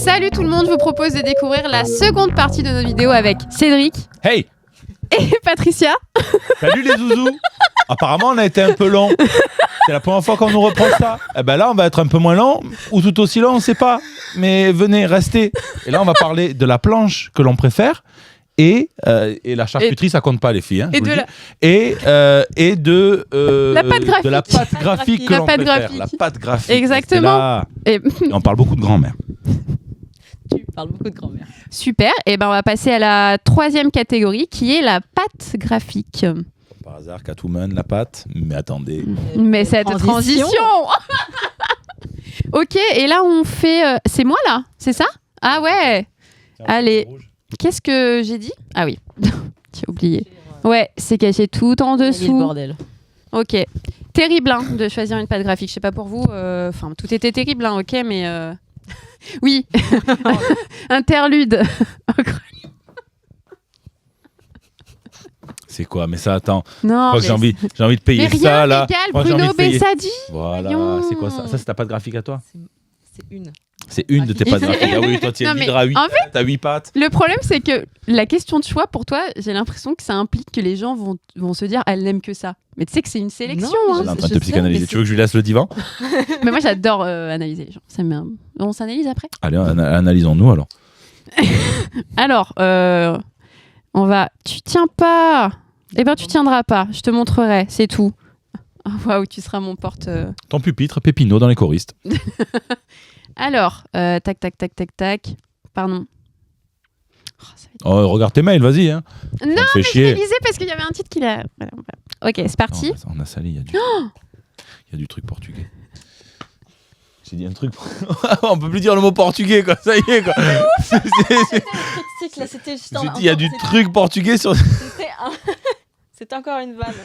Salut tout le monde, je vous propose de découvrir la seconde partie de nos vidéos avec Cédric. Hey! Et Patricia. Salut les zouzous! Apparemment, on a été un peu long. C'est la première fois qu'on nous reprend ça. Eh ben là, on va être un peu moins lent ou tout aussi lent, on ne sait pas. Mais venez, restez. Et là, on va parler de la planche que l'on préfère. Et la charcuterie, ça compte pas, les filles. Hein, et de la pâte graphique. De la pâte graphique que l'on préfère. La pâte graphique. Exactement. Et on parle beaucoup de grand-mère. Tu parles beaucoup de grand-mère. Super. Et ben on va passer à la troisième catégorie qui est la pâte graphique. Par hasard, Catwoman, la pâte. Mais attendez. Mais cette transition. Ok. Et là on fait. C'est moi là. C'est ça? Ah ouais. Allez. Qu'est-ce que j'ai dit? Ah oui, j'ai oublié. Ouais, c'est caché tout en dessous. Le bordel. Ok. Terrible hein, de choisir une pâte graphique. Je sais pas pour vous. Enfin, tout était terrible, hein, ok, mais oui. Interlude. C'est quoi? Mais ça, attends. Non. Mais j'ai envie de payer mais rien ça là. légal, Moi, Bruno Bessadi. Voilà. Voyons. C'est quoi ça? Ça, c'est ta pâte graphique à toi? C'est une. C'est une de tes pâtes graphiques. Ah oui, toi, tu es libre à 8. En fait, t'as 8 pâtes. Le problème, c'est que la question de choix, pour toi, j'ai l'impression que ça implique que les gens vont se dire elle n'aime que ça. Mais tu sais que c'est une sélection. Non, hein. Elle est en train de te psychanalyser. Tu veux que je lui laisse le divan? Mais moi, j'adore analyser les gens. Ça me... On s'analyse après? Allez, analysons-nous alors. Alors, on va... Tu tiens pas. Eh ben, tu tiendras pas. Je te montrerai, c'est tout. Oh, waouh, tu seras mon porte... Ton pupitre, Pépino dans les choristes. Alors, tac, tac, tac, tac, tac. Pardon. Oh, regarde tes mails, vas-y. Hein. Non, mais fais chier. je lisais parce qu'il y avait un titre qui l'a... Voilà. Ok, c'est parti. Non, on a sali, il y a du truc portugais. J'ai dit un truc... On peut plus dire le mot portugais, quoi. Ça y est, quoi. Il y a du truc portugais sur... C'était encore une vanne.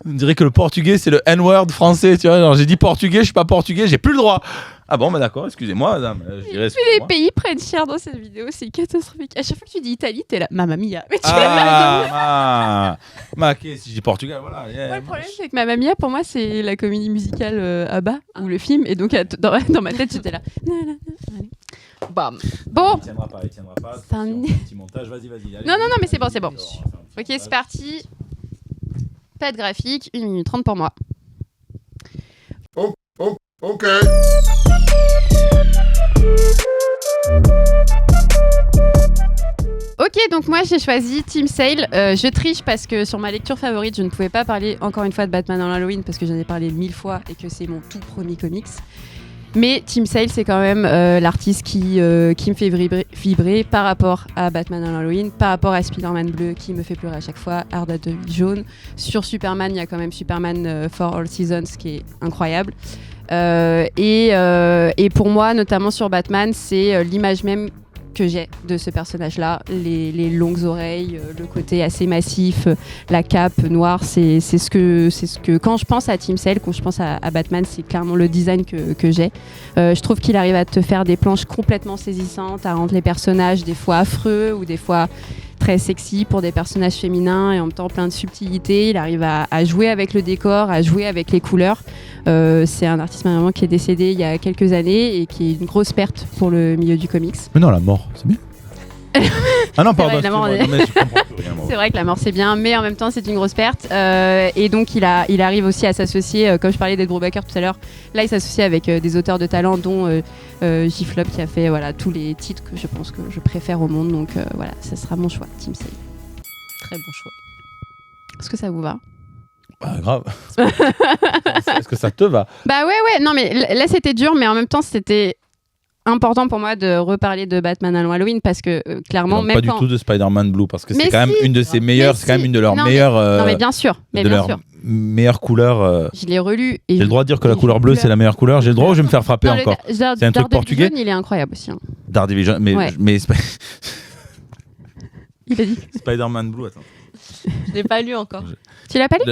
On dirait que le portugais, c'est le N-word français, tu vois. Genre, j'ai dit portugais, je suis pas portugais, j'ai plus le droit. Ah bon, bah d'accord, excusez-moi, madame. Les pays prennent cher dans cette vidéo, c'est catastrophique. À chaque fois que tu dis Italie, t'es là, Mamma Mia. Mais tu ok, si je dis portugais, voilà. Yeah, moi, le problème, c'est que Mamma Mia, pour moi, c'est la comédie musicale ABBA, ou le film, et donc dans ma tête, j'étais là. Bam. Bon. Il tiendra pas. C'est un petit montage, vas-y. Allez, non, mais c'est bon. Ok, c'est parti. Pâte graphique, 1 minute 30 pour moi. Ok. Ok, donc moi j'ai choisi Team Sale. Je triche parce que sur ma lecture favorite, je ne pouvais pas parler encore une fois de Batman dans Halloween parce que j'en ai parlé 1000 fois et que c'est mon tout premier comics. Mais Team Sale, c'est quand même l'artiste qui me fait vibrer par rapport à Batman dans Halloween, par rapport à Spider-Man bleu qui me fait pleurer à chaque fois, Daredevil jaune. Sur Superman, il y a quand même Superman for All Seasons qui est incroyable. Et pour moi, notamment sur Batman, c'est l'image même que j'ai de ce personnage-là, les longues oreilles, le côté assez massif, la cape noire, c'est ce que quand je pense à Team Sale, quand je pense à Batman, c'est clairement le design que j'ai. Je trouve qu'il arrive à te faire des planches complètement saisissantes, à rendre les personnages des fois affreux ou des fois très sexy pour des personnages féminins et en même temps plein de subtilité. Il arrive à jouer avec le décor, à jouer avec les couleurs. C'est un artiste vraiment qui est décédé il y a quelques années et qui est une grosse perte pour le milieu du comics. Mais non, la mort, c'est bien. Ah non, pardon. C'est vrai que la mort c'est bien, mais en même temps c'est une grosse perte. Et donc il arrive aussi à s'associer, comme je parlais d'Ed Brubaker tout à l'heure, là il s'associe avec des auteurs de talent, dont J-Flop qui a fait tous les titres que je pense que je préfère au monde. Donc voilà, ça sera mon choix, Team Sale. Très bon choix. Est-ce que ça vous va? Bah grave. Est-ce que ça te va? Bah ouais, non mais là c'était dur, mais en même temps c'était important pour moi de reparler de Batman à Halloween parce que clairement même pas du tout de Spider-Man Blue parce que c'est quand même une de ses meilleures, c'est quand même une de leurs meilleures. Non mais bien sûr, meilleure couleur. Je l'ai relu. J'ai le droit de dire que la couleur bleue c'est la meilleure couleur. J'ai le droit ou je vais me faire frapper encore. C'est un truc portugais. Il est incroyable aussi. Hein. Daredevil jaune, mais il a dit. Spider-Man Blue, attends. Je l'ai pas lu encore. Tu l'as pas lu?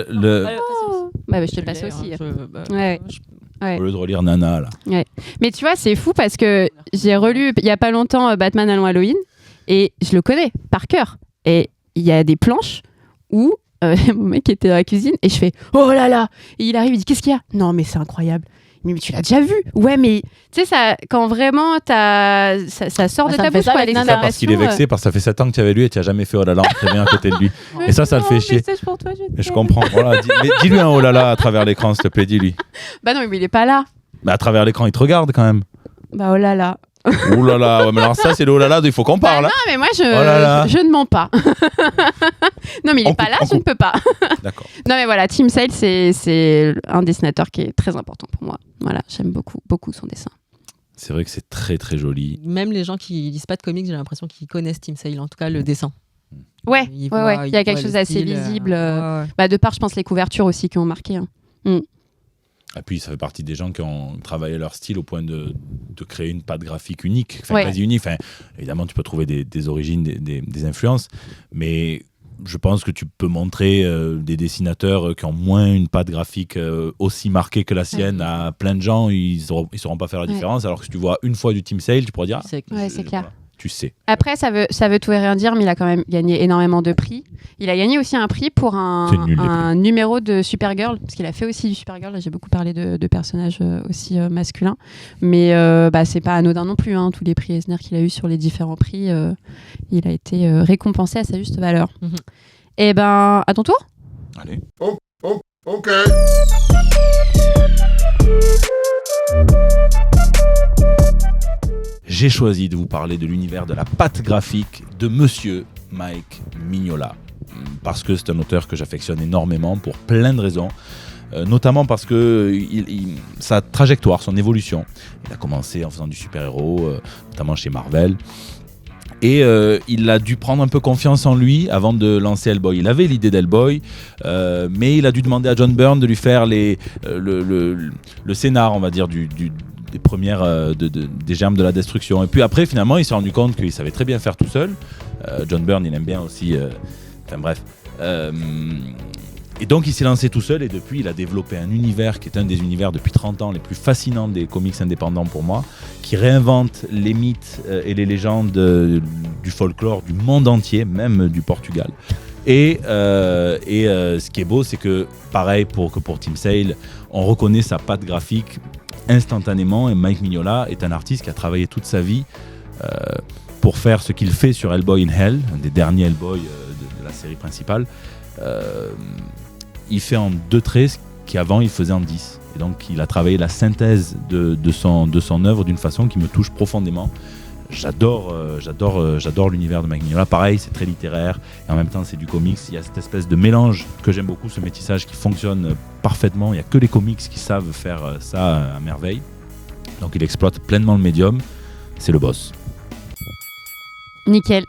Bah je te le passe aussi. Ouais. Au lieu de relire Nana là. Ouais. Mais tu vois, c'est fou parce que j'ai relu il y a pas longtemps Batman à Halloween et je le connais par cœur. Et il y a des planches où mon mec était dans la cuisine et je fais oh là là, et il arrive, il dit qu'est-ce qu'il y a? Non mais c'est incroyable. Mais tu l'as déjà vu. Ouais, mais tu sais, ça, quand vraiment ça sort de Ça ta me fait bouche, ça quoi, avec Nana. l'exclamation. Parce qu'il est vexé, parce que ça fait 7 ans que tu es avec lui et tu n'as jamais fait oh là là, très bien à côté de lui. Et ça le fait chier. Message pour toi, Mais je comprends. Voilà, mais dis-lui un oh là là à travers l'écran, s'il te plaît, dis-lui. Bah non, mais il est pas là. Mais à travers l'écran, il te regarde quand même. Bah oh là là. Oh là là, ouais, mais alors ça, c'est le oh là là, il faut qu'on parle. Bah non, mais moi, Oh là là. je ne mens pas. Non, mais il On est pas coupe, là, on je ne coupe. peux pas. D'accord. Non, mais voilà, Tim Sale, c'est un dessinateur qui est très important pour moi. Voilà, j'aime beaucoup son dessin. C'est vrai que c'est très très joli. Même les gens qui lisent pas de comics, j'ai l'impression qu'ils connaissent Tim Sale, en tout cas le dessin. Ouais, Ils ouais, voient- il y a ils quelque voient chose le d'assez style, visible. ouais. Bah, de part, je pense, les couvertures aussi qui ont marqué. Hein. Et puis ça fait partie des gens qui ont travaillé leur style au point de créer une patte graphique unique, enfin Ouais. quasi unique. Enfin, évidemment, tu peux trouver des origines, des influences, mais je pense que tu peux montrer des dessinateurs qui ont moins une patte graphique aussi marquée que la sienne à plein de gens, ils sauront pas faire la Ouais. différence. Alors que si tu vois une fois du Tim Sale, tu pourras dire, C'est- Ouais, c'est clair. voilà, tu sais. Après, ça veut tout et rien dire, mais il a quand même gagné énormément de prix. Il a gagné aussi un prix pour C'est nul, les un numéro de Supergirl, parce qu'il a fait aussi du Supergirl. Là, j'ai beaucoup parlé de personnages aussi masculins. Mais bah, c'est pas anodin non plus, hein, tous les prix Eisner qu'il a eu sur les différents prix. Il a été récompensé à sa juste valeur. Mhm. Et ben, à ton tour. Allez. Ok. J'ai choisi de vous parler de l'univers de la patte graphique de Monsieur Mike Mignola. Parce que c'est un auteur que j'affectionne énormément pour plein de raisons. Notamment parce que sa trajectoire, son évolution. Il a commencé en faisant du super-héros, notamment chez Marvel. Et il a dû prendre un peu confiance en lui avant de lancer Hellboy. Il avait l'idée d'Hellboy, mais il a dû demander à John Byrne de lui faire le scénar, on va dire, des premières des germes de la destruction. Et puis après, finalement, il s'est rendu compte qu'il savait très bien faire tout seul. John Byrne, il aime bien aussi... Enfin bref. Et donc, il s'est lancé tout seul et depuis, il a développé un univers qui est un des univers depuis 30 ans les plus fascinants des comics indépendants pour moi, qui réinvente les mythes et les légendes du folklore du monde entier, même du Portugal. Et ce qui est beau, c'est que, pareil pour Tim Sale, on reconnaît sa patte graphique instantanément. Et Mike Mignola est un artiste qui a travaillé toute sa vie pour faire ce qu'il fait sur Hellboy in Hell, un des derniers Hellboy de la série principale. Il fait en 2 traits ce qu'avant il faisait en 10. Et donc il a travaillé la synthèse de son œuvre d'une façon qui me touche profondément. J'adore l'univers de Mike Mignola. Pareil, c'est très littéraire et en même temps c'est du comics. Il y a cette espèce de mélange que j'aime beaucoup, ce métissage qui fonctionne parfaitement. Il n'y a que les comics qui savent faire ça à merveille. Donc il exploite pleinement le médium. C'est le boss. Nickel.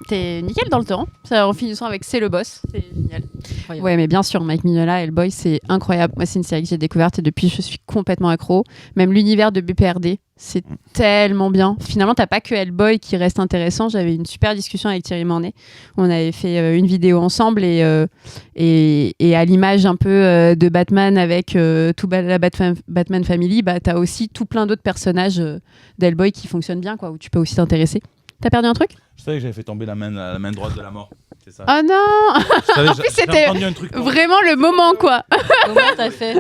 T'es nickel dans le temps. Ça, en finissant avec C'est le boss. C'est génial. Incroyable. Ouais, mais bien sûr, Mike Mignola, Hellboy, c'est incroyable. Moi, c'est une série que j'ai découverte et depuis, je suis complètement accro. Même l'univers de BPRD, c'est tellement bien. Finalement, t'as pas que Hellboy qui reste intéressant. J'avais une super discussion avec Thierry Mornay. On avait fait une vidéo ensemble et à l'image un peu de Batman avec tout la Batman Family, bah, t'as aussi tout plein d'autres personnages d'Hellboy qui fonctionnent bien, quoi, où tu peux aussi t'intéresser. T'as perdu un truc? Je savais que j'avais fait tomber la main droite de la mort. C'est ça. Oh non! Je savais, En plus, j'avais c'était entendu un truc tomber. vraiment le moment, quoi. Comment t'as fait?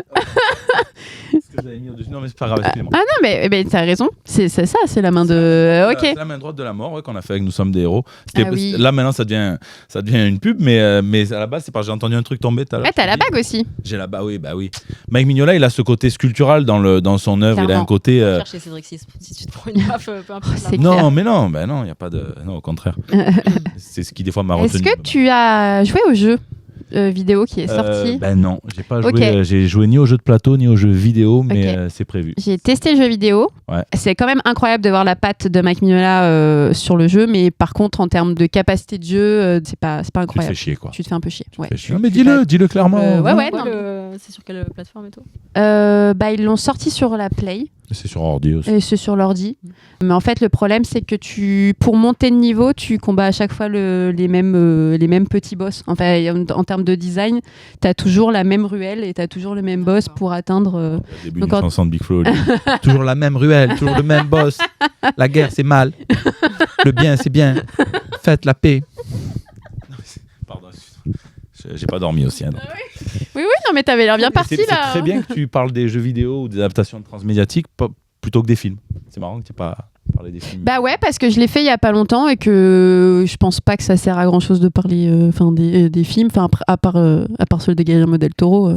Ce que j'avais mis au-dessus. Non, mais c'est pas grave, excusez-moi. Ah non, mais t'as raison. C'est ça, c'est la main de. Ok. C'est la main droite de la mort ouais, qu'on a fait avec Nous sommes des héros. Ah oui. Là maintenant ça devient une pub, mais à la base c'est parce que j'ai entendu un truc tomber tout à l'heure. Ouais, t'as la Je me dis, bague aussi. J'ai la bague, oui, bah oui. Mike Mignola, il a ce côté sculptural dans son œuvre. Il a Clairement. un côté. Chercher Cédric 6 si tu te prends une baffe, peu importe. c'est Non, clair. mais non, bah non, il y a pas de. Non, au contraire. C'est ce qui des fois m'a retenu. Est-ce que tu as joué au jeu vidéo qui est sorti? Ben non, j'ai pas joué. Ok. J'ai joué ni au jeu de plateau ni au jeu vidéo, mais Ok. c'est prévu. J'ai testé le jeu vidéo. Ouais. C'est quand même incroyable de voir la patte de Mike Mignola sur le jeu, mais par contre, en termes de capacité de jeu, c'est pas Tu te fais incroyable. chier quoi. Tu te fais un peu chier. Ouais. Tu te fais chier. Non, mais dis-le clairement. ouais, ouais. Quoi, non, c'est sur quelle plateforme et tout? Bah, ils l'ont sorti sur la Play C'est sur ordi aussi. et c'est sur l'ordi. Mais en fait, le problème, c'est que pour monter de niveau, tu combats à chaque fois les mêmes petits boss. Enfin, en termes de design, tu as toujours la même ruelle et tu as toujours le même boss pour atteindre. Au début Donc d'une chanson de Big Flo. Toujours la même ruelle, toujours le même boss. La guerre, c'est mal. Le bien, c'est bien. Faites la paix. Pardon, excuse-moi. J'ai pas dormi aussi. Hein, donc. Oui, non, mais t'avais l'air bien parti C'est là. très bien que tu parles des jeux vidéo ou des adaptations transmédiatiques plutôt que des films. C'est marrant que tu n'aies pas parlé des films. Bah ouais, parce que je l'ai fait il y a pas longtemps et que je pense pas que ça sert à grand chose de parler des films, à part celui de Guillermo del Toro.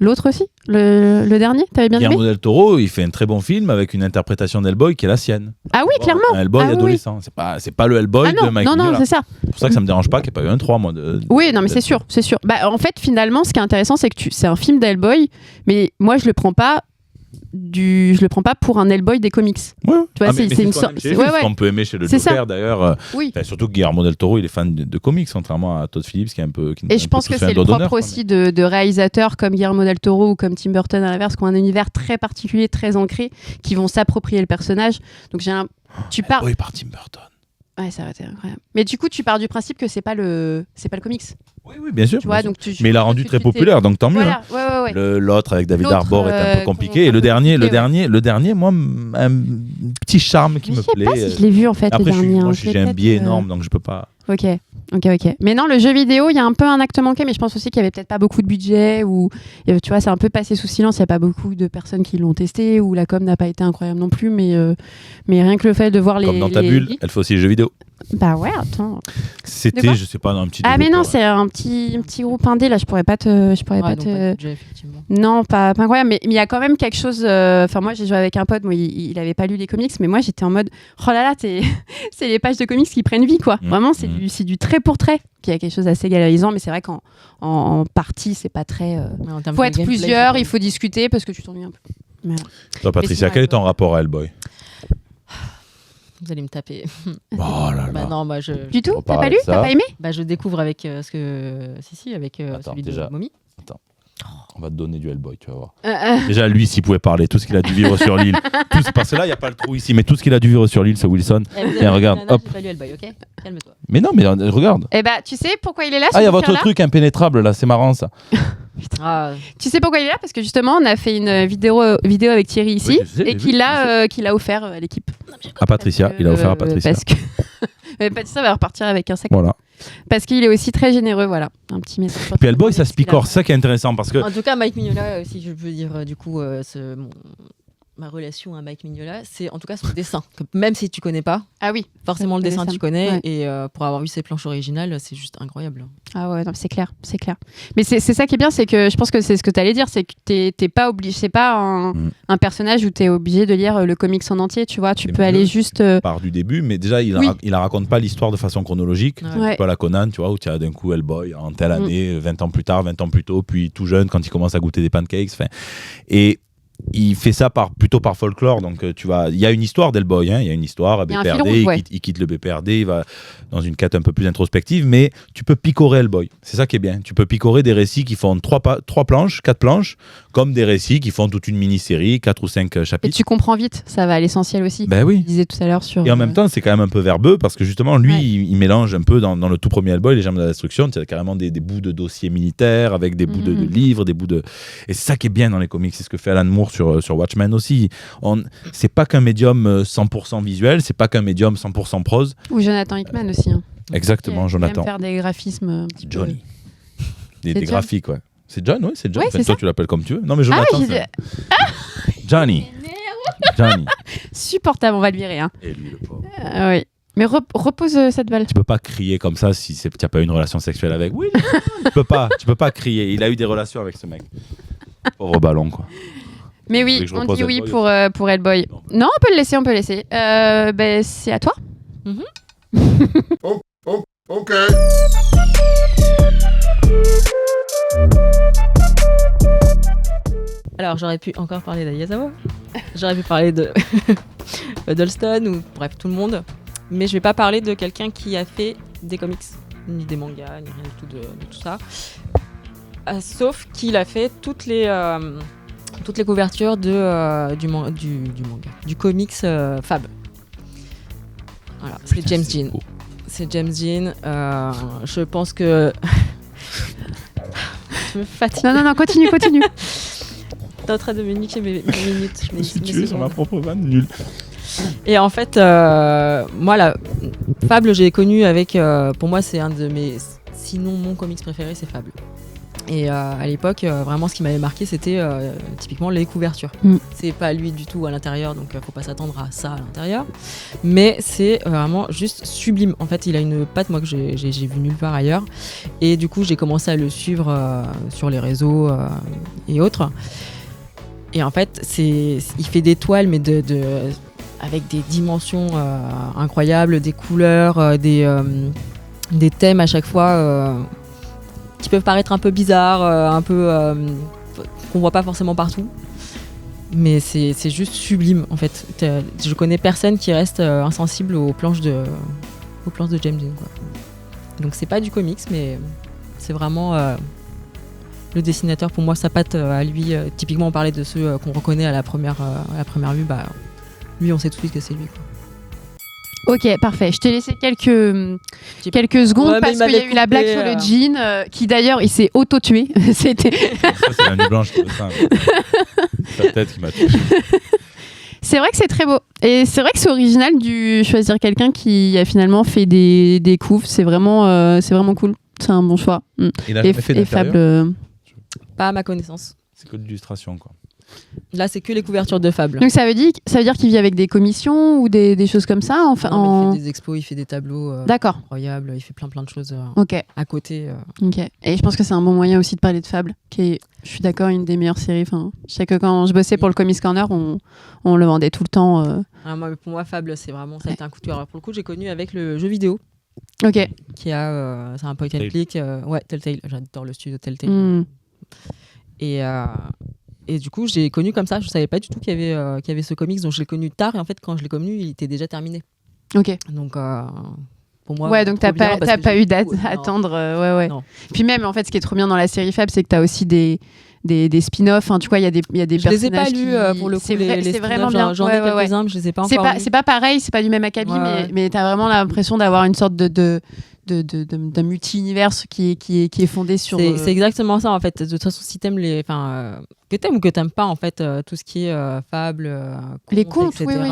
L'autre aussi, le dernier, t'avais bien aimé? Guillermo del Toro, il fait un très bon film avec une interprétation d'Hellboy qui est la sienne. Ah oui, clairement. Un Hellboy oui. adolescent. C'est pas le Hellboy de Mike non, Mignola. c'est ça. C'est pour ça que ça me dérange pas qu'il n'y ait pas eu un 3 moi. Oui, non, mais c'est sûr. Bah, en fait, finalement, ce qui est intéressant, c'est que c'est un film d'Hellboy, mais moi, je le prends pas pour un Hellboy des comics. Ouais. Tu vois, c'est une sorte. C'est ce qu'on peut aimer chez le Joker d'ailleurs. Oui. Surtout que Guillermo del Toro, il est fan de comics, contrairement à Todd Phillips qui est un peu. Et je pense que c'est le propre aussi de réalisateurs comme Guillermo del Toro ou comme Tim Burton à l'inverse, qui ont un univers très particulier, très ancré, qui vont s'approprier le personnage. Donc tu pars. Oui, par Tim Burton. Ouais, ça va être incroyable. Mais du coup, tu pars du principe que c'est pas le comics. Oui, bien sûr. Tu vois, bien donc sûr. Mais il a rendu très populaire, donc tant mieux. Voilà, ouais. L'autre avec David Harbour est un peu compliqué. Et le dernier, moi, un petit charme qui me plaît. Je sais pas si je l'ai vu en fait. Après, le dernier. moi, j'ai un biais énorme, donc je peux pas. Ok. Mais non, le jeu vidéo, il y a un peu un acte manqué, mais je pense aussi qu'il y avait peut-être pas beaucoup de budget ou tu vois, c'est un peu passé sous silence. Il y a pas beaucoup de personnes qui l'ont testé ou la com n'a pas été incroyable non plus. Mais rien que le fait de voir les. Comme dans ta bulle, elle fait aussi les jeux vidéo. Bah ouais, attends. C'était, je sais pas, dans un petit. Ah mais non, c'est un petit groupe indé là. Je pourrais pas te. Pas de budget, effectivement. Non, pas incroyable. Mais il y a quand même quelque chose. Enfin moi, j'ai joué avec un pote. Moi, il avait pas lu les comics, mais moi, j'étais en mode, oh là là, c'est les pages de comics qui prennent vie, quoi. Vraiment, c'est du trait pour trait. Puis il y a quelque chose d'assez galerisant, mais c'est vrai qu'en partie, c'est pas très. Faut être plusieurs, il faut discuter parce que tu t'ennuies un peu. Voilà. Toi, Patricia, quel est ton rapport à Hellboy? Vous allez me taper. Oh là là. Bah non, moi Du tout? T'as pas lu? T'as pas aimé? Bah je découvre avec avec celui de Mommy. Attends. On va te donner du Hellboy, tu vas voir. Déjà, lui, s'il pouvait parler, tout ce qu'il a dû vivre sur l'île. Parce que là, il n'y a pas le trou ici, mais tout ce qu'il a dû vivre sur l'île, c'est Wilson. Tiens, regarde. Hop. J'ai pas lu Hellboy, ok? Calme-toi. Mais non, mais regarde. Eh bah, tu sais pourquoi il est là? Ah, il y a votre truc impénétrable là, c'est marrant ça. Tu sais pourquoi il est là? Parce que justement, on a fait une vidéo avec Thierry ici et qu'il a offert à l'équipe. À Patricia, il a offert à Patricia. Parce que Patricia va repartir avec un sac. Voilà. Parce qu'il est aussi très généreux, voilà. Un petit message. Puis Hellboy, ça se picore, c'est ça qui est intéressant parce que. En tout cas, Mike Mignola, si je peux dire du coup, ma relation à Mike Mignola, c'est en tout cas son dessin. Même si tu connais pas, ah oui, forcément le dessin tu connais, ouais. Et pour avoir vu ses planches originales, c'est juste incroyable. Ah ouais, non, c'est clair. Mais c'est ça qui est bien, c'est que je pense que c'est ce que tu allais dire, c'est que t'es pas obligé, c'est pas un personnage où tu es obligé de lire le comics en entier, tu vois, tu peux aller juste. Part du début, mais déjà, il raconte pas l'histoire de façon chronologique. Ouais. C'est pas la Conan, tu vois, où tu as d'un coup Hellboy en telle année, 20 ans plus tard, 20 ans plus tôt, puis tout jeune quand il commence à goûter des pancakes. Et il fait ça plutôt par folklore, donc il y a une histoire d'Hellboy, il y a une histoire à BPRD, il quitte le BPRD, il va dans une quête un peu plus introspective, mais tu peux picorer Hellboy, c'est ça qui est bien, tu peux picorer des récits qui font 4 planches, comme des récits qui font toute une mini-série, 4 ou 5 chapitres. Et tu comprends vite, ça va à l'essentiel aussi. Ben oui. Je disais tout à l'heure sur... Et en même temps, c'est quand même un peu verbeux, parce que justement, lui, il mélange un peu dans le tout premier Hellboy, Les Germes de la Destruction, tu as carrément des bouts de dossiers militaires, avec des bouts de livres, des bouts de... Et c'est ça qui est bien dans les comics, c'est ce que fait Alan Moore sur Watchmen aussi. C'est pas qu'un médium 100% visuel, c'est pas qu'un médium 100% prose. Ou Jonathan Hickman aussi. Hein. Exactement, Jonathan. Faire des graphismes. Johnny. Des graphiques, ouais. C'est John, oui, c'est John. Ouais, enfin, toi, tu l'appelles comme tu veux. Non, mais Jonathan, Johnny. Supportable, on va le virer. Hein. Et lui, le pauvre. Oui. Mais repose cette balle. Tu peux pas crier comme ça si tu n'as pas eu une relation sexuelle avec. Oui, tu peux pas crier. Il a eu des relations avec ce mec. Pauvre ballon, quoi. Mais oui, on dit oui pour Hellboy. Non, on peut le laisser. C'est à toi. Ok. Alors, j'aurais pu encore parler d'Aizawa. J'aurais pu parler de Huddleston ou bref, tout le monde. Mais je vais pas parler de quelqu'un qui a fait des comics, ni des mangas, ni rien du tout de tout ça. Sauf qu'il a fait toutes les couvertures du manga, du comics Fab. Voilà, c'est James Jean. C'est James Jean. Je pense que... je me fatigue. Non, continue. T'es en train de me niquer mes minutes. Je me suis tué sur ma propre vanne, nul. Et en fait, moi, la Fable, j'ai connu avec... pour moi, c'est un de mes sinon mon comics préféré c'est Fable. Et à l'époque, vraiment, ce qui m'avait marqué, c'était typiquement les couvertures. C'est pas lui du tout à l'intérieur, donc faut pas s'attendre à ça à l'intérieur. Mais c'est vraiment juste sublime. En fait, il a une patte, moi, que j'ai vu nulle part ailleurs. Et du coup, j'ai commencé à le suivre sur les réseaux et autres. Et en fait, il fait des toiles, mais avec des dimensions incroyables, des couleurs, des thèmes à chaque fois qui peuvent paraître un peu bizarres, un peu qu'on voit pas forcément partout. Mais c'est juste sublime en fait. Je connais personne qui reste insensible aux planches de James Gunn, quoi. Donc c'est pas du comics, mais c'est vraiment le dessinateur. Pour moi, sa patte à lui. Typiquement, on parlait de ceux qu'on reconnaît à la première vue. Bah, lui, on sait tout de suite que c'est lui, quoi. Ok, parfait. Je t'ai laissé quelques secondes parce qu'il y a eu la blague sur le jean, qui d'ailleurs, il s'est auto-tué. C'était... Ça, c'est la nuit blanche qui veut ça. Sa tête qui m'a tué. C'est vrai que c'est très beau. Et c'est vrai que c'est original de choisir quelqu'un qui a finalement fait des couves. C'est vraiment cool. C'est un bon choix. Il a jamais fait d'intérieur. Fable. Pas à ma connaissance. C'est que de l'illustration, quoi. Là, c'est que les couvertures de Fable. Donc ça veut dire qu'il vit avec des commissions ou des choses comme ça, enfin. Non, il fait des expos, il fait des tableaux. D'accord. Incroyables. Il fait plein de choses. Ok. À côté. Ok. Et je pense que c'est un bon moyen aussi de parler de Fable, qui est, je suis d'accord, une des meilleures séries. Enfin, je sais que quand je bossais pour le Comics Corner, on le vendait tout le temps. Pour moi, Fable, c'est vraiment ça a été un coup de cœur. Alors, pour le coup, j'ai connu avec le jeu vidéo. Ok. C'est un point and click. Telltale. J'adore le studio Telltale. Et du coup, j'ai connu comme ça. Je savais pas du tout qu'il y avait ce comics. Donc, je l'ai connu tard. Et en fait, quand je l'ai connu, il était déjà terminé. Ok. Donc, pour moi. Ouais, donc t'as pas eu d'attendre. Ouais. Non. Puis même, en fait, ce qui est trop bien dans la série Fable, c'est que t'as aussi des spin-offs. Enfin, tu vois, il y a des personnages. Je les ai pas lus pour le coup. C'est vraiment bien. J'en ai quelques-uns, mais je les ai pas encore lus. C'est pas pareil, c'est pas du même acabit, mais t'as vraiment l'impression d'avoir une sorte d'un multi-univers qui est fondé sur... C'est exactement ça, en fait. De toute façon, si t'aimes que t'aimes ou que t'aimes pas, en fait, tout ce qui est fable, les contes, etc. Oui.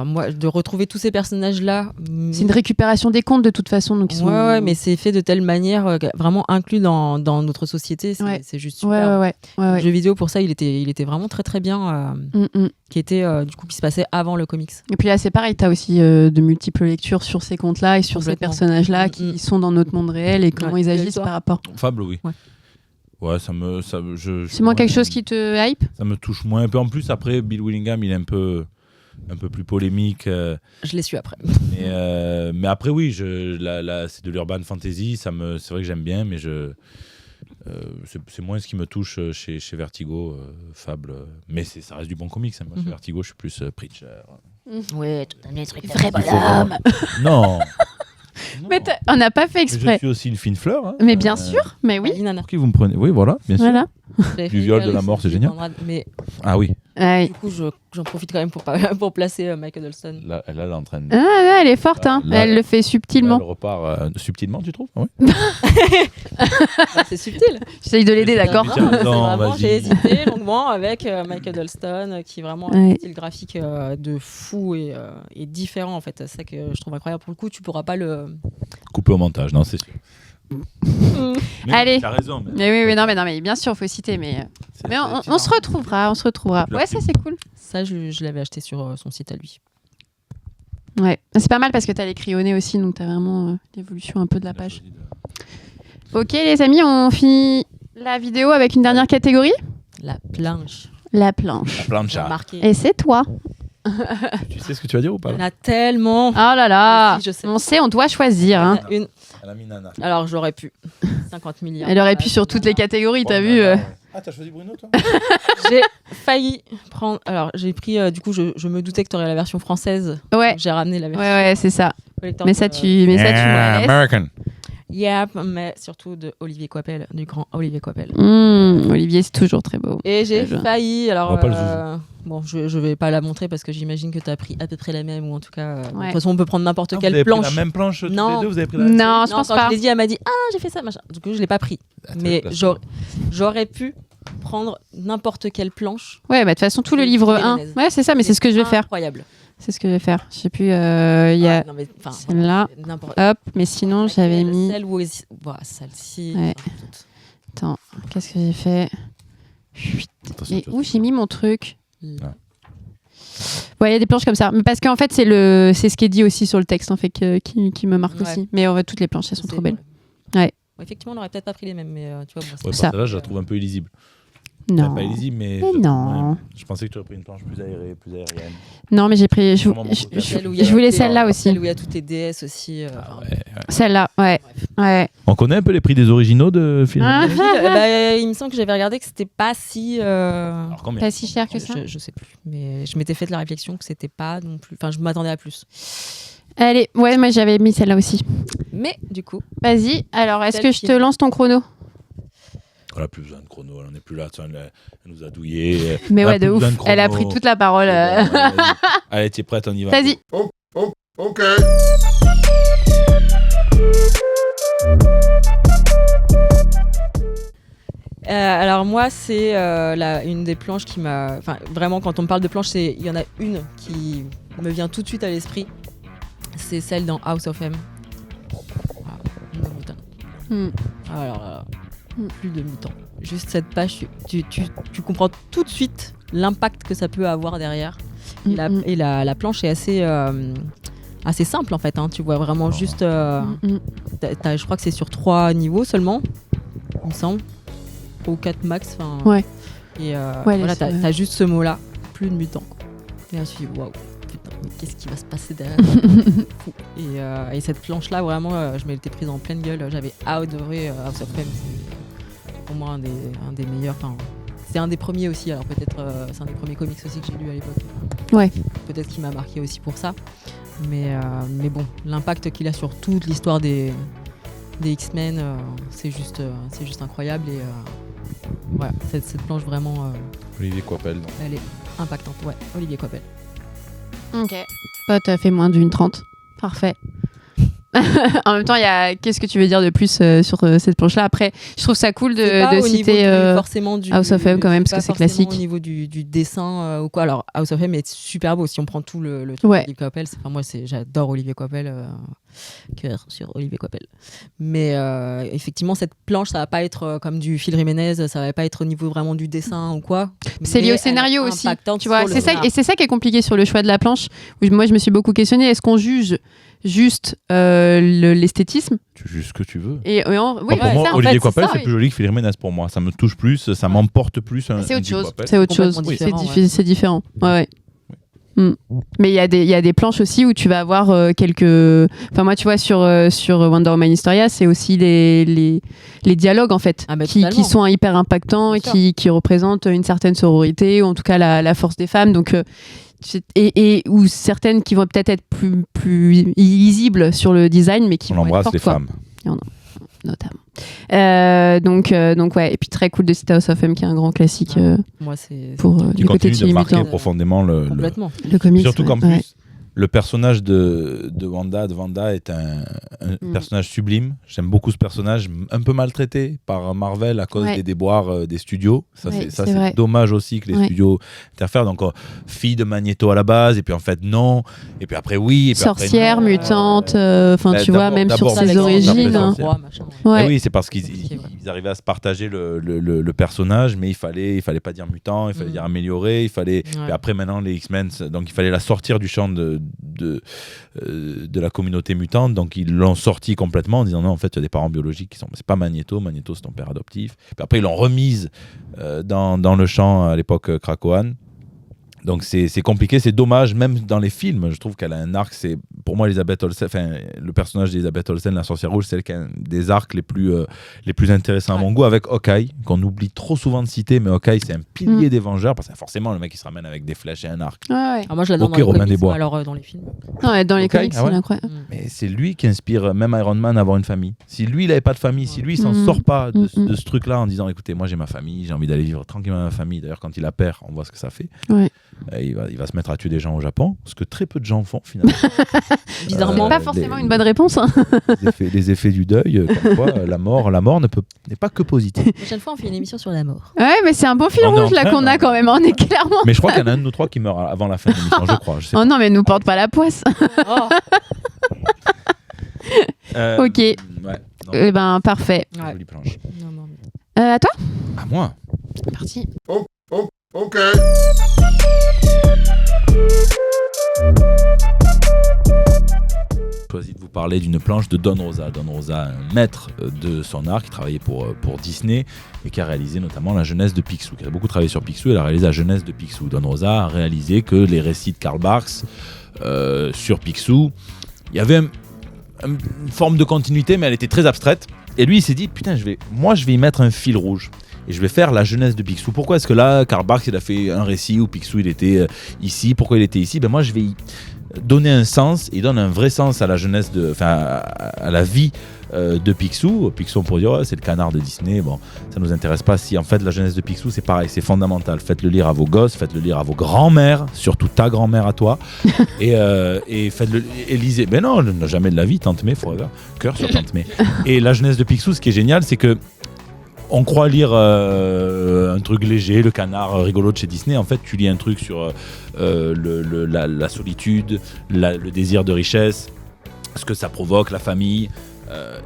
Moi, de retrouver tous ces personnages-là... C'est une récupération des contes, de toute façon. Donc Ouais, mais c'est fait de telle manière, vraiment inclus dans notre société. C'est juste super. Ouais. Le jeu vidéo, pour ça, il était vraiment très, très bien. Qui se passait avant le comics. Et puis là, c'est pareil, t'as aussi de multiples lectures sur ces contes-là et sur ces personnages-là qui sont dans notre monde réel et comment ils agissent par rapport. Fable, oui. Ouais, c'est moins quelque chose qui te hype ? Ça me touche moins. Un peu en plus, après, Bill Willingham, il est un peu plus polémique. Je l'ai su après. Mais après, oui, c'est de l'urban fantasy. C'est vrai que j'aime bien, mais c'est moins ce qui me touche chez Vertigo, Fable. Mais ça reste du bon comics. Moi, chez Vertigo, je suis plus Preacher. Ouais, tout un truc. Vrai bonhomme. Non. Mais on n'a pas fait exprès. Je suis aussi une fine fleur. Hein. Mais bien sûr, mais oui. Pour qui vous me prenez ? Oui, voilà, bien sûr. Voilà. Du viol, de la mort, c'est génial. Mais ah oui. Du coup, j'en profite quand même pour placer Michael Huddleston. Là, elle est en train de... Ah, elle est forte, hein. Là, elle le fait subtilement. Là, elle repart subtilement, tu trouves ? Oui. C'est subtil. J'essaye de l'aider, d'accord. J'ai hésité longuement avec Michael Huddleston, qui est vraiment un style graphique de fou et différent, en fait. C'est ça que je trouve incroyable. Pour le coup, tu pourras pas le... couper au montage, non, c'est sûr. Mais allez. T'as raison. Mais oui, non, mais bien sûr, faut citer. Mais on se retrouvera. Ouais, ça c'est cool. Ça, je l'avais acheté sur son site à lui. Ouais, c'est pas mal parce que t'as les crayonnés aussi, donc t'as vraiment l'évolution un peu de la page. Ok, les amis, on finit la vidéo avec une dernière catégorie. La planche. La plancha. Et c'est toi. Tu sais ce que tu vas dire ou pas ? Il y en a tellement. Oh là là. Je sais. On sait, on doit choisir. Hein. Une. Elle a mis Nana. Alors j'aurais pu. 50 milliards. Elle aurait pu sur toutes les catégories, t'as vu Ah, t'as choisi Bruno, toi ? J'ai failli prendre. Alors j'ai pris. Du coup, je me doutais que t'aurais la version française. Ouais. Donc, j'ai ramené la version. Ouais, c'est ça. Mais ça, tu me laisses. American. Yep, mais surtout de Olivier Coipel, du grand Olivier Coipel. Olivier, c'est toujours très beau. Et j'ai failli. Alors, on va pas bon, je vais pas la montrer parce que j'imagine que tu as pris à peu près la même, ou en tout cas. De Ouais. toute façon, on peut prendre n'importe quelle vous avez planche. pris la même planche tous Non. les deux, vous avez pris Non, je pense quand pas. je l'ai dit, elle m'a dit j'ai fait ça, machin. Du coup, je l'ai pas pris. Mais j'aurais pu prendre n'importe quelle planche. Ouais, bah de toute façon, tout le livre 1. Ouais, c'est ça, mais c'est ce que je vais faire. Incroyable. C'est ce que je vais faire. Je sais plus. Il y a non, mais, enfin, celle-là. n'importe. Hop. Mais sinon, j'avais mis. Celle où voilà, celle-ci. Ouais. enfin, toutes. Attends. Qu'est-ce que j'ai fait? Attention, Et où j'ai mis mon truc? Là. Ouais, il y a des planches comme ça. Mais parce qu'en fait, c'est ce qui est dit aussi sur le texte, en fait, qui me marque Ouais. aussi. Mais toutes les planches, elles sont C'est trop belles. vrai. Ouais. Bon, effectivement, on n'aurait peut-être pas pris les mêmes, mais tu vois, bon, Ouais, Ça. là, je la trouve un peu illisible. Non. Enfin, pas illisible, mais. Mais je trouve non. moyen. Je pensais que tu aurais pris une planche plus aérée, plus aérienne. Non, mais j'ai pris. Vraiment mon côté. Celle où il y a Je voulais toutes les- celle-là aussi. Celle où il y a toutes les déesses aussi. Ah ouais. Celle-là, ouais. Ouais. On connaît un peu les prix des originaux de films. Ah. Il me semble que j'avais regardé que c'était pas si. Alors combien? Pas si cher que ça. Je sais plus, mais je m'étais fait la réflexion que c'était pas non plus. Enfin, je m'attendais à plus. Allez, ouais, moi j'avais mis celle-là aussi. Mais du coup, Vas-y, alors est-ce Celle que je qui- te lance ton chrono? Elle a plus besoin de chrono, elle en est plus là. Elle nous a douillé. Mais Elle a ouais, plus de ouf. besoin de Elle a chrono. pris toute la parole. Allez, t'es prête, on y va. Vas-y. Ok. alors moi, c'est une des planches qui m'a. Enfin, vraiment, quand on me parle de planches, il y en a une qui me vient tout de suite à l'esprit. C'est celle dans House of M. Ah, non, putain. Hmm. Alors là, Hmm. plus de mi-temps. Juste cette page, tu comprends tout de suite l'impact que ça peut avoir derrière. Et la planche est assez simple en fait. Hein. Tu vois vraiment juste. Je crois que c'est sur 3 niveaux seulement, il me semble. Ou 4 max. Ouais. Et Ouais, voilà, c'est vrai. t'as juste ce mot-là, plus de mutant. Et là, je suis dit, waouh, putain, mais qu'est-ce qui va se passer derrière? Fou. Et cette planche-là, vraiment, je m'étais prise en pleine gueule. J'avais adoré House of M. C'est pour moi un des meilleurs. Enfin, c'est un des premiers aussi. Alors peut-être, c'est un des premiers comics aussi que j'ai lu à l'époque. Ouais. Peut-être qu'il m'a marqué aussi pour ça. Mais l'impact qu'il a sur toute l'histoire des X-Men, c'est juste incroyable. Et voilà, cette planche vraiment, Olivier Coipel. elle est impactante. Ouais, Olivier Coipel. Ok. T'as fait moins d'une 30. Parfait. En même temps, qu'est-ce que tu veux dire de plus sur cette planche-là? Après, je trouve ça cool C'est pas de au niveau citer forcément du House of M quand même, parce que c'est pas forcément classique. au niveau du dessin ou quoi. Alors House of M est super beau si on prend tout le truc Ouais. d'Olivier Coipel. Moi, j'adore Olivier Coipel. Cœur sur Olivier Coipel. Mais effectivement, cette planche, ça va pas être comme du Phil Jiménez, ça va pas être au niveau vraiment du dessin ou quoi. C'est lié Mais au scénario elle est aussi, impactante tu vois. sur le C'est ça, scénario. et c'est ça qui est compliqué sur le choix de la planche. Où moi, je me suis beaucoup questionnée. Est-ce qu'on juge juste l'esthétisme Tu juges ce que tu veux. oui, Pour moi, ça, en Olivier fait, Coipel, ça, c'est oui. plus joli que Phil Jiménez pour moi. Ça me touche plus, ça m'emporte plus. C'est autre Olivier chose. Coipel. C'est autre chose. Complètement C'est différent, c'est différent. Ouais, ouais. Mais il y a des planches aussi où tu vas avoir quelques. Enfin, moi, tu vois, sur Wonder Woman Historia, c'est aussi les dialogues, en fait, Ah bah, qui totalement. sont hyper impactants et Bien sûr. qui représentent une certaine sororité, ou en tout cas la force des femmes. Donc, et ou certaines qui vont peut-être être plus illisibles sur le design, mais qui On vont être embrasse fortes, les quoi, femmes. notamment. Donc ouais, et puis très cool de citer House of M, qui est un grand classique Moi, c'est pour Tu du côté de continues de marquer Mutant. profondément le complètement. Le comics. Surtout qu'en ouais. plus, le personnage de Wanda est un personnage sublime. J'aime beaucoup ce personnage, un peu maltraité par Marvel à cause Ouais. des déboires des studios. Ça, Ouais, c'est c'est vrai. dommage aussi que les Ouais. studios interfèrent. Donc, fille de Magneto à la base, et puis en fait, non. Et puis après, oui. Et puis Sorcière, après, non. mutante, enfin Bah, tu vois, d'abord- même sur d'abord, ses ça, origines. ça, hein. ça, Machin, Ouais. Eh oui, c'est parce qu'ils compliqué, ouais. ils arrivaient à se partager le personnage, mais il fallait pas dire mutant, il fallait dire amélioré, il fallait. Ouais. Et après maintenant les X-Men, donc il fallait la sortir du champ de la communauté mutante, donc ils l'ont sorti complètement en disant non, en fait tu as des parents biologiques qui sont, c'est pas Magneto c'est ton père adoptif. Puis après ils l'ont remise dans le champ à l'époque Krakoan. Donc c'est compliqué, c'est dommage, même dans les films, je trouve qu'elle a un arc, c'est pour moi Elisabeth Olsen, enfin le personnage d'Elisabeth Olsen, la sorcière rouge, c'est celle qui a un des arcs les plus intéressants à mon goût, avec Hawkeye, qu'on oublie trop souvent de citer, mais Hawkeye c'est un pilier des Vengeurs, parce que forcément le mec il se ramène avec des flèches et un arc. Ouais, ouais. Alors moi, je l'adore Ok, dans les Robin comics, des Bois. alors dans les films. Non, ouais, dans les Ok, comics, ah ouais. c'est incroyable. Mais c'est lui qui inspire même Iron Man à avoir une famille. Si lui il avait pas de famille, si lui il s'en Mhm. sort pas de Mhm. ce truc là en disant écoutez moi j'ai ma famille, j'ai envie d'aller vivre tranquillement ma famille, d'ailleurs quand il la perd on voit ce que ça fait. Ouais. Il va se mettre à tuer des gens au Japon, ce que très peu de gens font finalement. Bizarrement. Pas forcément une bonne réponse. Hein. Les effets du deuil, comme quoi la mort n'est pas que positive. La prochaine fois, on fait une émission sur la mort. Ouais, mais c'est un bon fil On est rouge en là train, qu'on a quand même. On est clairement. Mais je crois qu'il y en a un de nous trois qui meurt avant la fin de l'émission, je crois. Je sais Oh non, mais nous porte pas la poisse. Oh. pas. Ok. Ouais, non, Eh ben, parfait. Ouais. jolie planche. Non. À toi. À moi. C'est parti. Ok. J'ai choisi de vous parler d'une planche de Don Rosa. Don Rosa, un maître de son art qui travaillait pour Disney et qui a réalisé notamment la jeunesse de Picsou. Qui a beaucoup travaillé sur Picsou, elle a réalisé la jeunesse de Picsou. Don Rosa a réalisé que les récits de Karl Barks sur Picsou, il y avait une forme de continuité, mais elle était très abstraite. Et lui, il s'est dit, putain, je vais y mettre un fil rouge. Et je vais faire la jeunesse de Picsou. Pourquoi est-ce que là, Karl Barks, il a fait un récit où Picsou, il était ici. Pourquoi il était ici ? Moi, je vais y donner un sens. Il donne un vrai sens à la jeunesse, à la vie de Picsou. Picsou, on pourrait dire, c'est le canard de Disney. Bon, ça nous intéresse pas. Si en fait, la jeunesse de Picsou, c'est pareil, c'est fondamental. Faites-le lire à vos gosses, faites-le lire à vos grands-mères, surtout ta grand-mère à toi. et faites-le, et lisez. Ben non, jamais de la vie, Tante May, forever. Cœur sur Tante May. Et la jeunesse de Picsou, ce qui est génial, c'est que on croit lire un truc léger, le canard rigolo de chez Disney. En fait, tu lis un truc sur la solitude, le désir de richesse, ce que ça provoque, la famille.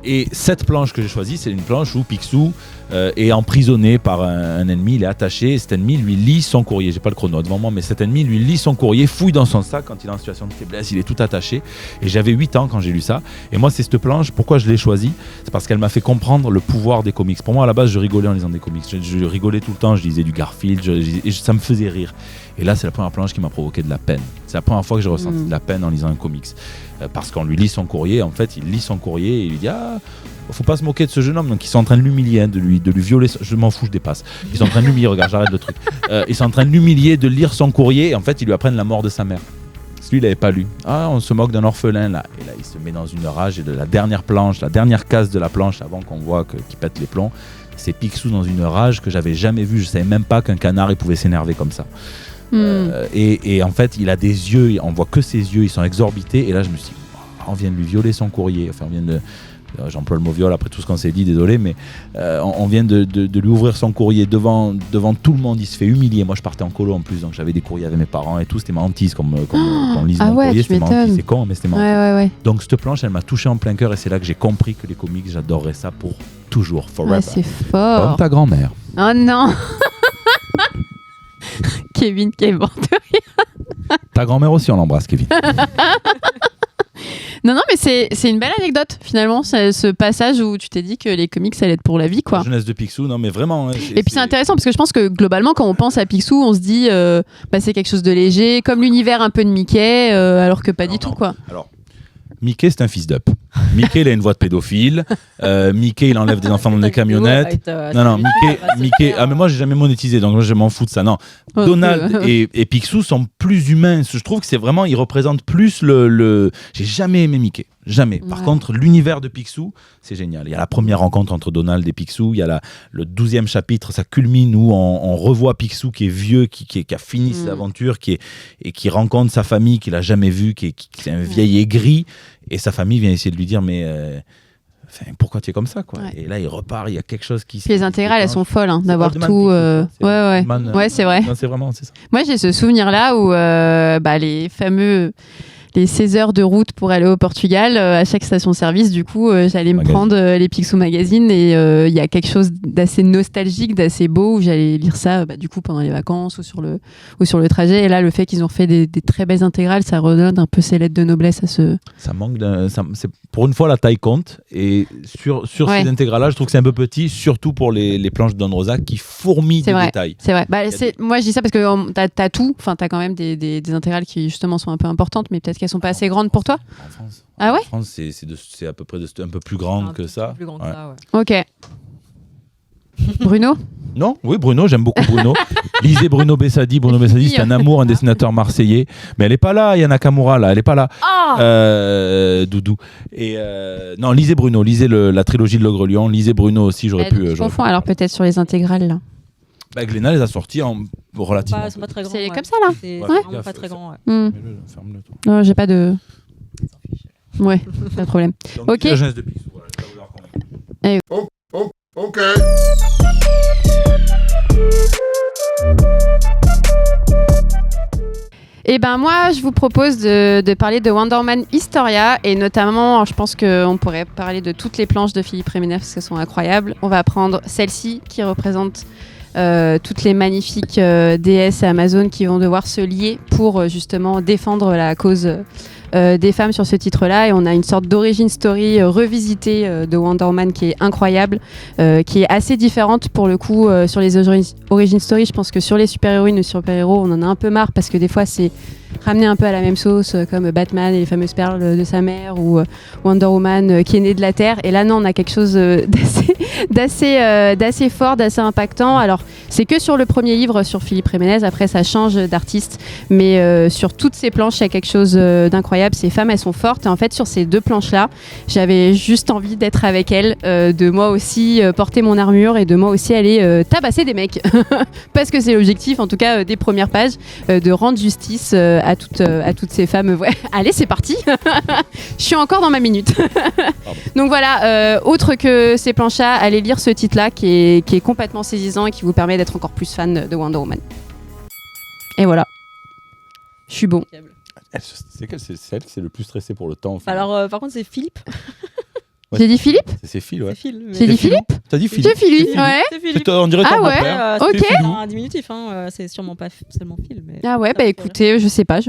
Et cette planche que j'ai choisie, c'est une planche où Picsou est emprisonné par un ennemi, il est attaché, et cet ennemi lui lit son courrier. J'ai pas le chrono devant moi, mais cet ennemi lui lit son courrier, fouille dans son sac quand il est en situation de faiblesse, il est tout attaché. Et j'avais 8 ans quand j'ai lu ça. Et moi, c'est cette planche, pourquoi je l'ai choisie ? C'est parce qu'elle m'a fait comprendre le pouvoir des comics. Pour moi, à la base, je rigolais en lisant des comics. Je rigolais tout le temps, je lisais du Garfield, et ça me faisait rire. Et là, c'est la première planche qui m'a provoqué de la peine. C'est la première fois que j'ai ressenti de la peine en lisant un comics. Parce qu'on lui lit son courrier, en fait, il lit son courrier et il lui dit « Ah, faut pas se moquer de ce jeune homme. » Donc, ils sont en train de l'humilier, hein, de lui violer. Je m'en fous, je dépasse. Ils sont en train de l'humilier, regarde, j'arrête le truc. Ils sont en train de l'humilier, de lire son courrier. Et en fait, ils lui apprennent la mort de sa mère. Parce que lui, il n'avait pas lu. Ah, on se moque d'un orphelin, là. Et là, il se met dans une rage. Et de la dernière planche, la dernière case de la planche, avant qu'on voit qu'il pète les plombs, c'est Picsou dans une rage que j'avais jamais vue. Je savais même pas qu'un canard, il pouvait s'énerver comme ça. Et en fait, il a des yeux, on voit que ses yeux, ils sont exorbités. Et là, je me suis dit, on vient de lui violer son courrier. Enfin, on vient de. J'emploie le mot viol après tout ce qu'on s'est dit, désolé, mais on vient de lui ouvrir son courrier devant tout le monde. Il se fait humilier. Moi, je partais en colo en plus, donc j'avais des courriers avec mes parents et tout. C'était ma hantise qu'on lise mon courrier. C'était ma hantise. C'est con, mais c'était ma hantise. Ouais. Donc, cette planche, elle m'a touché en plein cœur et c'est là que j'ai compris que les comics, j'adorerais ça pour toujours, forever. Ah, c'est fort. Comme ta grand-mère. Oh non. Kevin qui est mort de rire. Ta grand-mère aussi, on l'embrasse, Kevin. Non, mais c'est une belle anecdote finalement, ce passage où tu t'es dit que les comics ça allait être pour la vie, quoi. La jeunesse de Picsou, non mais vraiment. Hein, et puis c'est intéressant parce que je pense que globalement quand on pense à Picsou, on se dit c'est quelque chose de léger, comme l'univers un peu de Mickey, alors que pas du tout, quoi. Alors, Mickey, c'est un fils d'up. Mickey, il a une voix de pédophile. Mickey, il enlève des enfants dans des camionnettes. Non, Mickey. Ah, mais moi, j'ai jamais monétisé, donc moi, je m'en fous de ça. Non. Okay. Donald et Picsou sont plus humains. Je trouve que c'est vraiment, ils représentent plus le. J'ai jamais aimé Mickey. Jamais. Par contre, l'univers de Picsou, c'est génial. Il y a la première rencontre entre Donald et Picsou. Il y a le 12e chapitre, ça culmine où on revoit Picsou qui est vieux, qui a fini ses aventures, qui rencontre sa famille qu'il a jamais vue, qui est un vieil aigri. Et sa famille vient essayer de lui dire, mais pourquoi tu es comme ça, quoi. Ouais. Et là, il repart, il y a quelque chose qui... Les intégrales, elles sont folles, d'avoir tout... Ouais, c'est vrai. Non, c'est vraiment, c'est ça. Moi, j'ai ce souvenir-là où les fameux... les 16 heures de route pour aller au Portugal, à chaque station-service, du coup, j'allais me prendre les Picsou Magazine et il y a quelque chose d'assez nostalgique, d'assez beau, où j'allais lire ça du coup pendant les vacances ou sur le trajet. Et là, le fait qu'ils ont fait des très belles intégrales, ça redonne un peu ces lettres de noblesse à ce... Ça manque pour une fois, la taille compte. Et sur ces intégrales-là, je trouve que c'est un peu petit, surtout pour les planches de Don Rosa qui fourmillent de détails. C'est vrai. Moi, je dis ça parce que t'as tout. Enfin, t'as quand même des intégrales qui, justement, sont un peu importantes, mais peut-être qu'elles sont pas assez grandes pour toi. En France. Ah ouais? En France, c'est à peu près un peu plus grande que ça. Plus grande que ça, ouais. Ok. Bruno? Non, oui, Bruno, j'aime beaucoup Bruno. Lisez Bruno Bessadi. Bruno Bessadi, c'est un amour, un dessinateur marseillais. Mais elle n'est pas là, Yana Nakamura, là. Elle n'est pas là. Doudou. Et non, lisez Bruno. Lisez la trilogie de l'Ogre Lion. Lisez Bruno aussi, j'aurais pu. Je confonds alors peut-être sur les intégrales, là. Bah, Glénat les a sortis en relativement. Ils sont pas très grands. C'est ouais. comme ça, là. C'est Ouais, vraiment gaffe, pas très grand. Ouais. Ferme-le, ferme-le, toi. Non, j'ai pas de. Ouais, pas de problème. Donc, Ok. la jeunesse de Picsou, voilà, je vais vous la recommander. Ok. Et ben moi, je vous propose de parler de Wonder Woman Historia et notamment, alors, je pense qu'on pourrait parler de toutes les planches de Philippe Remenef parce qu'elles sont incroyables. On va prendre celle-ci qui représente toutes les magnifiques déesses Amazon qui vont devoir se lier pour justement défendre la cause des femmes sur ce titre-là. Et on a une sorte d'origin story revisitée de Wonder Woman qui est incroyable, qui est assez différente pour le coup sur les origin story. Je pense que sur les super-héroïnes ou super-héros, on en a un peu marre parce que des fois c'est ramené un peu à la même sauce comme Batman et les fameuses perles de sa mère ou Wonder Woman qui est née de la Terre. Et là non, on a quelque chose d'assez fort, d'assez impactant. Alors c'est que sur le premier livre sur Philippe Remenez, après ça change d'artiste, mais sur toutes ces planches il y a quelque chose d'incroyable. Ces femmes elles sont fortes et en fait sur ces deux planches là j'avais juste envie d'être avec elles, de moi aussi porter mon armure et de moi aussi aller tabasser des mecs parce que c'est l'objectif en tout cas des premières pages, de rendre justice à toutes ces femmes. Ouais. Allez, c'est parti. Je suis encore dans ma minute. Donc voilà, autre que ces planches-là, allez lire ce titre-là qui est complètement saisissant et qui vous permet d'être encore plus fan de Wonder Woman. Et voilà. Je suis bon. C'est celle qui est le plus stressée pour le temps. Alors, par contre, c'est Philippe. Ouais. J'ai dit Philippe ? C'est Phil, ouais. C'est Phil. mais- J'ai dit Philippe ? T'as dit Philippe. C'est Philippe, ouais. C'est Philippe. On dirait Ah ton ouais. père. Ok. C'est Philou. Un diminutif, c'est sûrement pas seulement Phil. Mais... Ah ouais, bah écoutez, je sais pas.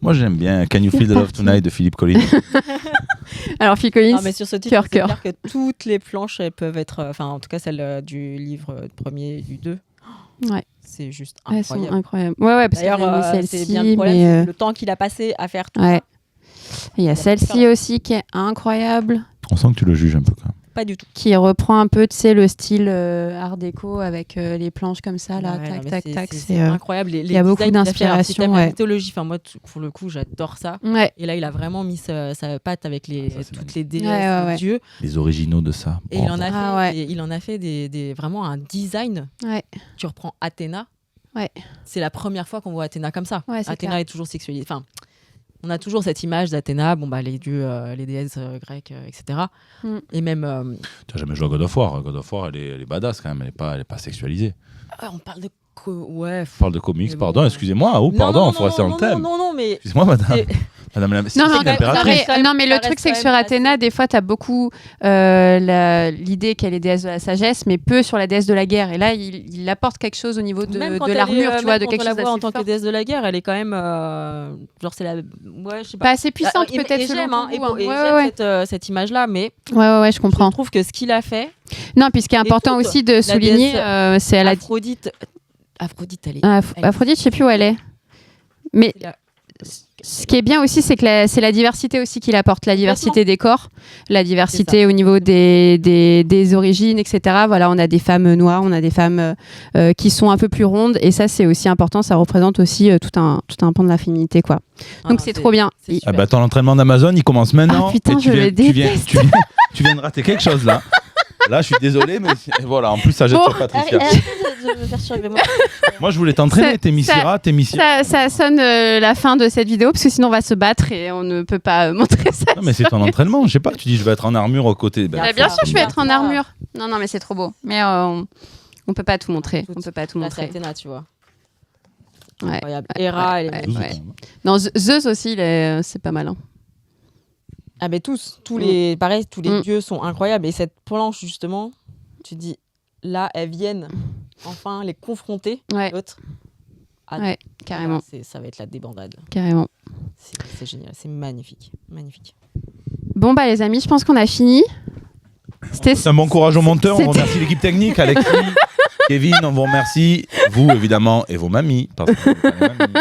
Moi j'aime bien Can You C'est Feel the Love parti. Tonight de Philippe Collins. Alors Phil Collins, Non, mais sur ce titre, cœur, c'est cœur. clair que toutes les planches, elles peuvent être... Enfin, en tout cas, celle du livre premier et du 2. Ouais. C'est juste elles sont incroyable. incroyables. Ouais, parce D'ailleurs, qu'il a mis c'est celle-ci, bien le problème, mais c'est le temps qu'il a passé à faire tout ouais. ça. Il y a celle-ci Super. aussi qui est incroyable, On sent que tu le juges un peu quand même. Pas du tout. qui reprend un peu, tu sais, le style art déco avec les planches comme ça, là, Ouais, non, mais tac, c'est- tac. C'est incroyable. il y a beaucoup d'inspiration, La ouais. mythologie, enfin, moi, pour le coup, j'adore ça. Ouais. Et là, il a vraiment mis sa patte avec Ah, ça, c'est toutes magnifique. les déesses, Ouais, ouais. les dieux. Les originaux de ça. Et il en a fait, Ah ouais. il en a fait vraiment un design. Ouais. Tu reprends Athéna. Ouais. C'est la première fois qu'on voit Athéna comme ça. Ouais, c'est Athéna clair. est toujours sexualisée. Enfin, on a toujours cette image d'Athéna, les dieux, les déesses grecques, etc. Mm. Et même, Tu n'as jamais joué à God of War. God of War, elle est badass quand même. Elle est pas sexualisée. on parle de ouais. On parle de comics, Mais bon, pardon, excusez-moi. Oh, Non, pardon, non, il faut rester dans le thème. Non, mais Excusez-moi, madame. C'est- Madame la Non, c'est mais, l'impératrice. le Ça truc, reste c'est que quand sur même Athéna, assez- des fois, tu as beaucoup l'idée qu'elle est déesse de la sagesse, mais peu sur la déesse de la guerre. Et là, il apporte quelque chose au niveau de même quand l'armure, tu vois, de quand quelque on la chose voit en d'assez tant que fort. déesse de la guerre, elle est quand même genre c'est la ouais, je sais Pas pas. assez puissante, Et peut-être, selon j'aime, ton et goût, hein. et Ouais, j'aime ouais. cette image-là, mais Ouais, je je comprends. trouve que ce qu'il a fait, Non, puis ce qui est important toutes, aussi de souligner, déesse, c'est elle a dit. Aphrodite, elle est. Aphrodite, je sais plus où elle est. Mais c'est la- ce qui est bien aussi, c'est que c'est la diversité aussi qu'il apporte, la diversité des corps, la diversité au niveau des origines, etc. Voilà, on a des femmes noires, on a des femmes qui sont un peu plus rondes, et ça, c'est aussi important. Ça représente aussi tout un pan de la féminité, quoi. Ah Donc non, c'est trop bien. c'est super. Ah bah attends, l'entraînement d'Amazon, il commence maintenant. Ah, putain, et tu je viens, le tu viens de rater quelque chose là. Là, je suis désolé, mais voilà, en plus, ça jette Bon, sur Patricia. Arrête de me faire suivre, moi. Moi, je voulais t'entraîner, Ça- t'es Missira, t'es Missira. Ça sonne la fin de cette vidéo, parce que sinon on va se battre et on ne peut pas montrer ça. Non, mais c'est ton entraînement, je sais pas. Tu dis, je vais être en armure aux côtés. Bah, bien sûr, je vais être en armure. Non, mais c'est trop beau. Mais on peut pas tout montrer. On peut pas tout Là, c'est montrer. Athéna, tu vois. Ouais, Incroyable. ouais, Hera, ouais, elle est ouais. magnifique. Non, Zeus aussi, c'est pas mal. Hein. Ah mais tous les pareil, tous les Mm. dieux sont incroyables et cette planche justement, tu dis là elles viennent enfin les confronter Ouais. l'autre. Ah, Ouais, carrément, ça va être la débandade. carrément. C'est génial, c'est magnifique. Bon bah les amis, je pense qu'on a fini. C'était C'est un bon courage aux monteurs. On C'était- remercie l'équipe technique, Alexis, Kevin, on vous remercie. Vous, évidemment, et vos mamies. Parce que vous êtes des mamies.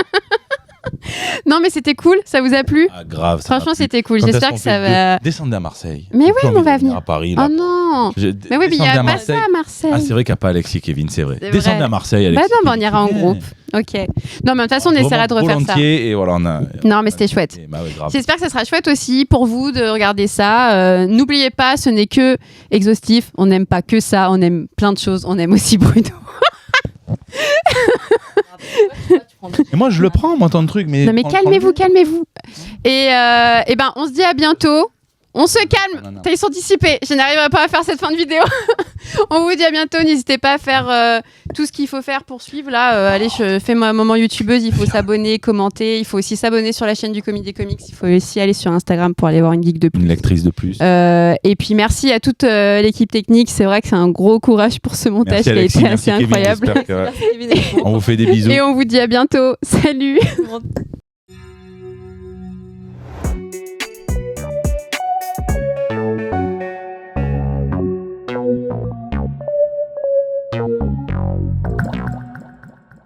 Non mais c'était cool, ça vous a plu? Ah, grave. ça m'a Franchement, plu. c'était cool. Quand est-ce J'espère qu'on que fait ça le va. Descendez à Marseille. Mais J'ai oui, plus on envie de va venir venir. à Paris. Là. Oh non. Mais oui, mais il n'y Descendez a à pas Marseille. ça à Marseille. Ah, c'est vrai qu'il n'y a pas Alexis, Kevin, c'est vrai. C'est Descendez vrai. à Marseille, Bah Alexis. non, bah on ira en Kevin. groupe. Ok. Non, mais de toute façon, on essaiera de Vraiment refaire ça. volontiers, et voilà, on a... Non, mais c'était chouette. Bah ouais, grave. J'espère que ça sera chouette aussi pour vous de regarder ça. N'oubliez pas, ce n'est que exhaustif. On n'aime pas que ça. On aime plein de choses. On aime aussi Bruno. Et moi, je le prends, moi, ton truc. Mais Non mais calmez-vous. Et ben on se dit à bientôt. On se calme. Non. Ils sont dissipés. Je n'arriverai pas à faire cette fin de vidéo. On vous dit à bientôt. N'hésitez pas à faire tout ce qu'il faut faire pour suivre. Là, allez, je fais ma maman youtubeuse. Il faut s'abonner, commenter. Il faut aussi s'abonner sur la chaîne du Comédie Comics. Il faut aussi aller sur Instagram pour aller voir une geek de plus. Une lectrice de plus. Et puis merci à toute l'équipe technique. C'est vrai que c'est un gros courage pour ce montage Merci, Alexis, qui a été merci, assez Kevin, incroyable. j'espère que- On vous fait des bisous. Et on vous dit à bientôt. Salut.